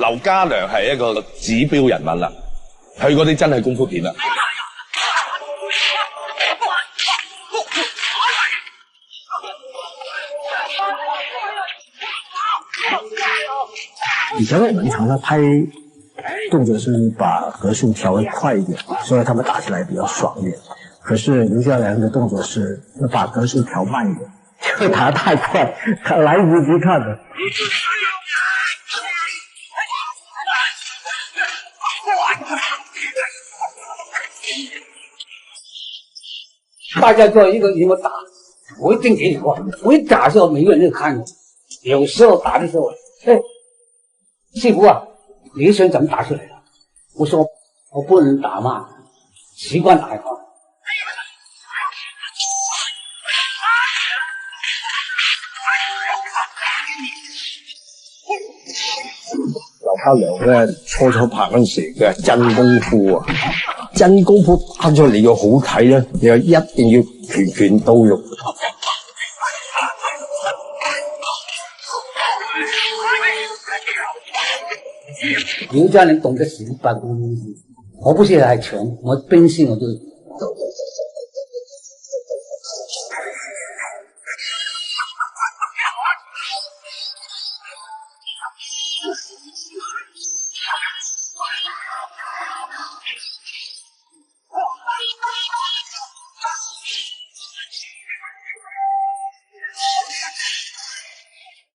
劉家良係一個指標人物啦，佢嗰啲真係功夫片啦。以前我们常常拍动作是把格数调得快一点，所以他们打起来比较爽一点。可是刘家良的动作是要把格数调慢一点，因为打得太快，来不及看了。大家做一个什么打，我一定给你过。我一打的时候，每个人就看我。有时候打的时候，师傅啊，你想怎么打出来的？我说我不能打嘛，习惯打嘛。劉家良咧初拍嗰陣時，佢係真功夫啊！真功夫拍出嚟要好睇咧，你又一定要拳拳到肉。刘家良懂得十八般武艺，我不是还穷，我本身我就